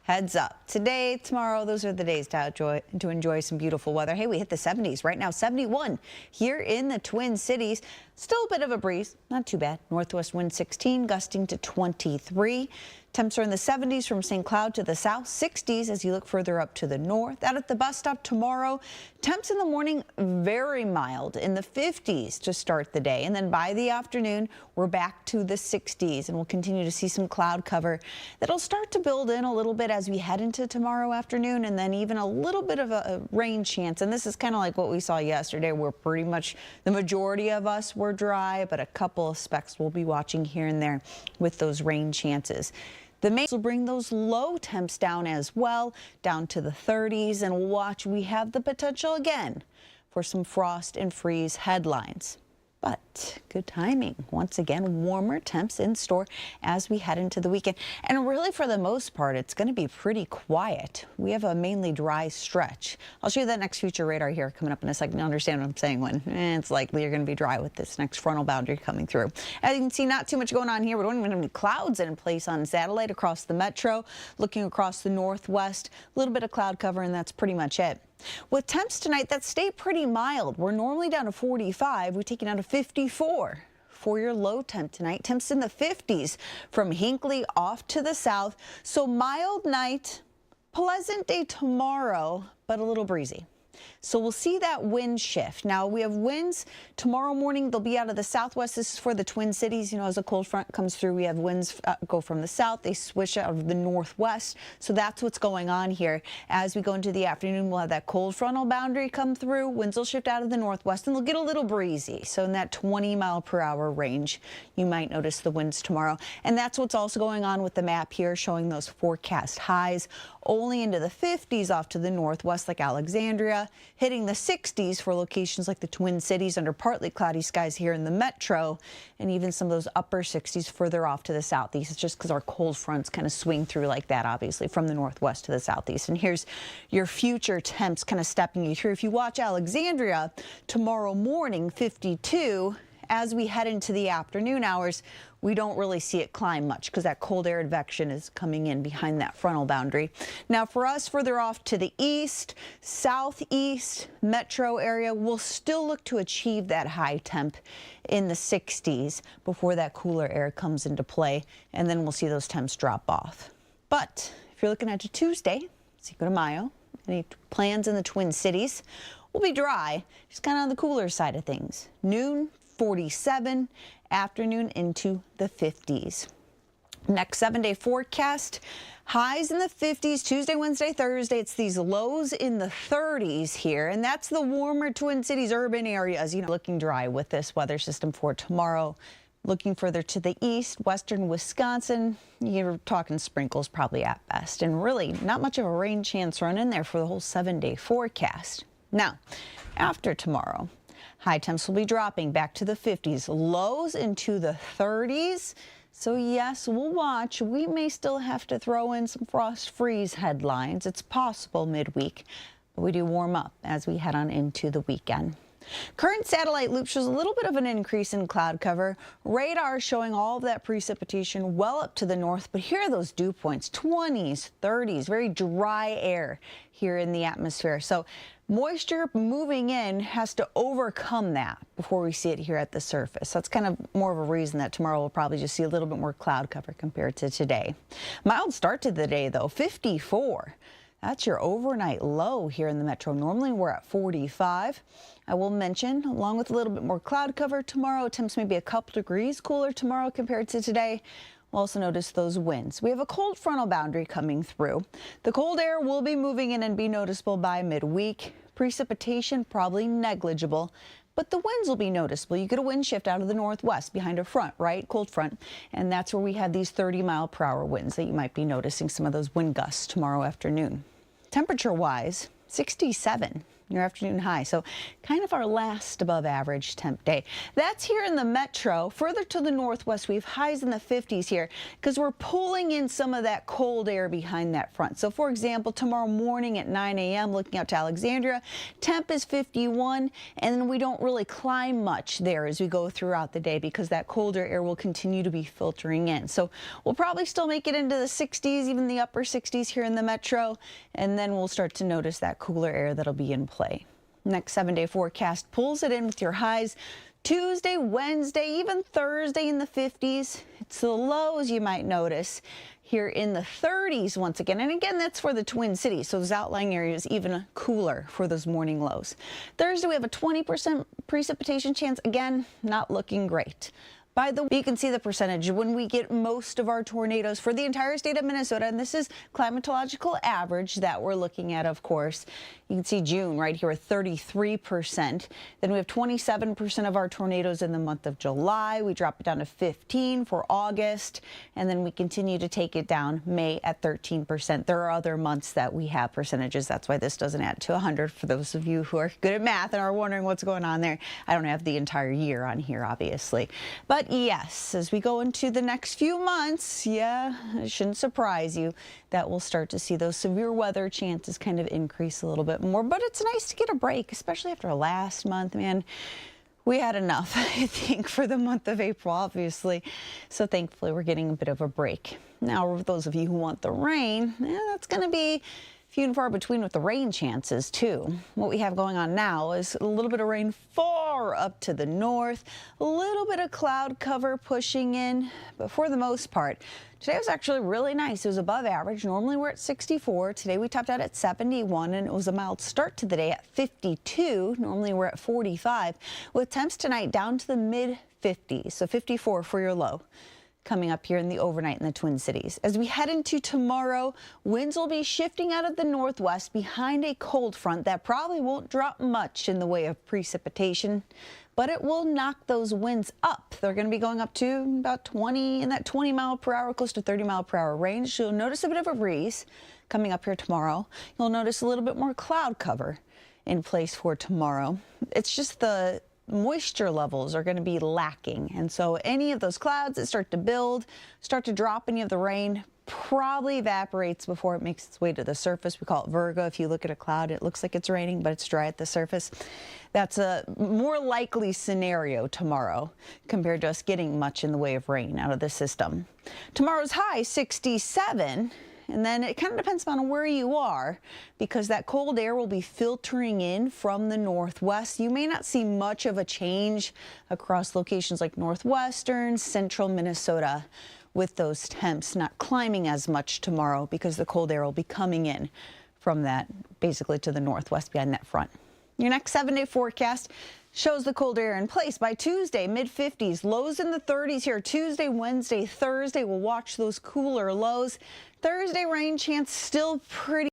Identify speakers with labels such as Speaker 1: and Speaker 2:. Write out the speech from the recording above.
Speaker 1: Heads up. Today, tomorrow, those are the days to enjoy some beautiful weather. Hey, we hit the 70s right now, 71 here in the Twin Cities. Still a bit of a breeze, not too bad. Northwest wind 16, gusting to 23. Temps are in the 70s from St. Cloud to the south, 60s as you look further up to the north. Out at the bus stop tomorrow, temps in the morning very mild in the 50s to start the day. And then by the afternoon, we're back to the 60s and we'll continue to see some cloud cover that'll start to build in a little bit as we head into tomorrow afternoon, and then even a little bit of a rain chance. And this is kind of like what we saw yesterday, where pretty much the majority of us were dry, but a couple of specks we'll be watching here and there with those rain chances. The main will bring those low temps down as well, down to the 30s, and watch, we have the potential again for some frost and freeze headlines. But good timing. Once again, warmer temps in store as we head into the weekend. And really, for the most part, it's going to be pretty quiet. We have a mainly dry stretch. I'll show you that next future radar here coming up in a second. You understand what I'm saying when it's likely you're going to be dry with this next frontal boundary coming through. As you can see, not too much going on here. We don't even have any clouds in place on satellite across the metro. Looking across the northwest, a little bit of cloud cover, and that's pretty much it. With temps tonight that stay pretty mild. We're normally down to 45. We're taking down to 54 for your low temp tonight. Temps in the 50s from Hinckley off to the south. So mild night, pleasant day tomorrow, but a little breezy. So we'll see that wind shift. Now we have winds tomorrow morning. They'll be out of the southwest. This is for the Twin Cities. You know, as a cold front comes through, we have winds go from the south. They switch out of the northwest. So that's what's going on here. As we go into the afternoon, we'll have that cold frontal boundary come through. Winds will shift out of the northwest and they'll get a little breezy. So in that 20-mile-per-hour range, you might notice the winds tomorrow. And that's what's also going on with the map here, showing those forecast highs only into the 50s off to the northwest, like Alexandria, hitting the 60s for locations like the Twin Cities under partly cloudy skies here in the metro, and even some of those upper 60s further off to the southeast. It's just because our cold fronts kind of swing through like that, obviously, from the northwest to the southeast. And here's your future temps kind of stepping you through. If you watch Alexandria tomorrow morning, 52. As we head into the afternoon hours, we don't really see it climb much because that cold air advection is coming in behind that frontal boundary. Now for us further off to the east, southeast metro area, we'll still look to achieve that high temp in the 60s before that cooler air comes into play, and then we'll see those temps drop off. But if you're looking at a Tuesday, Cinco de Mayo, any plans in the Twin Cities, will be dry, just kind of on the cooler side of things. Noon, 47, afternoon into the 50s. Next 7-day forecast, highs in the 50s, Tuesday, Wednesday, Thursday. It's these lows in the 30s here, and that's the warmer Twin Cities urban areas, you know, looking dry with this weather system for tomorrow. Looking further to the east, western Wisconsin, you're talking sprinkles probably at best, and really not much of a rain chance run in there for the whole 7-day forecast. Now, after tomorrow, high temps will be dropping back to the 50s, lows into the 30s. So yes, we'll watch. We may still have to throw in some frost freeze headlines. It's possible midweek, but we do warm up as we head on into the weekend. Current satellite loop shows a little bit of an increase in cloud cover. Radar showing all of that precipitation well up to the north, but here are those dew points, 20s, 30s, very dry air here in the atmosphere. So moisture moving in has to overcome that before we see it here at the surface. That's kind of more of a reason that tomorrow we'll probably just see a little bit more cloud cover compared to today. Mild start to the day though, 54. That's your overnight low here in the metro. Normally we're at 45. I will mention, along with a little bit more cloud cover tomorrow, temps may be a couple degrees cooler tomorrow compared to today. We'll also notice those winds. We have a cold frontal boundary coming through. The cold air will be moving in and be noticeable by midweek. Precipitation probably negligible, but the winds will be noticeable. You get a wind shift out of the northwest behind a front, right? Cold front. And that's where we have these 30-mile-per-hour winds that you might be noticing some of those wind gusts tomorrow afternoon. Temperature-wise, 67 your afternoon high. So kind of our last above average temp day. That's here in the metro. Further to the northwest, we have highs in the 50s here because we're pulling in some of that cold air behind that front. So for example, tomorrow morning at 9 a.m. looking out to Alexandria, temp is 51, and then we don't really climb much there as we go throughout the day because that colder air will continue to be filtering in. So we'll probably still make it into the 60s, even the upper 60s here in the metro, and then we'll start to notice that cooler air that'll be in play. Next 7-day forecast pulls it in with your highs Tuesday, Wednesday, even Thursday in the 50s. It's the lows you might notice here in the 30s once again. And again, that's for the Twin Cities. So those outlying areas even cooler for those morning lows. Thursday, we have a 20% precipitation chance. Again, not looking great. By the way, you can see the percentage when we get most of our tornadoes for the entire state of Minnesota, and this is climatological average that we're looking at, of course. You can see June right here at 33%. Then we have 27% of our tornadoes in the month of July. We drop it down to 15 for August, and then we continue to take it down May at 13%. There are other months that we have percentages. That's why this doesn't add to 100 for those of you who are good at math and are wondering what's going on there. I don't have the entire year on here, obviously. But yes, as we go into the next few months, yeah, it shouldn't surprise you that we'll start to see those severe weather chances kind of increase a little bit more. But it's nice to get a break, especially after last month, man. We had enough, I think, for the month of April, obviously. So thankfully, we're getting a bit of a break. Now, for those of you who want the rain, that's going to be few and far between with the rain chances too. What we have going on now is a little bit of rain far up to the north, a little bit of cloud cover pushing in, but for the most part, today was actually really nice. It was above average. Normally we're at 64. Today we topped out at 71, and it was a mild start to the day at 52. Normally we're at 45, with temps tonight down to the mid 50s, so 54 for your low. Coming up here in the overnight in the Twin Cities. As we head into tomorrow, winds will be shifting out of the northwest behind a cold front that probably won't drop much in the way of precipitation, but it will knock those winds up. They're going to be going up to about 20 in that 20 mile per hour, close to 30 mile per hour range. You'll notice a bit of a breeze coming up here tomorrow. You'll notice a little bit more cloud cover in place for tomorrow. It's just the moisture levels are going to be lacking, and so any of those clouds that start to build, start to drop any of the rain, probably evaporates before it makes its way to the surface. We call it Virgo. If you look at a cloud, it looks like it's raining, but it's dry at the surface. That's a more likely scenario tomorrow compared to us getting much in the way of rain out of the system. Tomorrow's high 67. And then it kind of depends on where you are, because that cold air will be filtering in from the northwest. You may not see much of a change across locations like northwestern, central Minnesota, with those temps not climbing as much tomorrow because the cold air will be coming in from that basically to the northwest behind that front. Your next 7-day forecast shows the cold air in place by Tuesday, mid-50s, lows in the 30s here. Tuesday, Wednesday, Thursday, we'll watch those cooler lows. Thursday, rain chance still pretty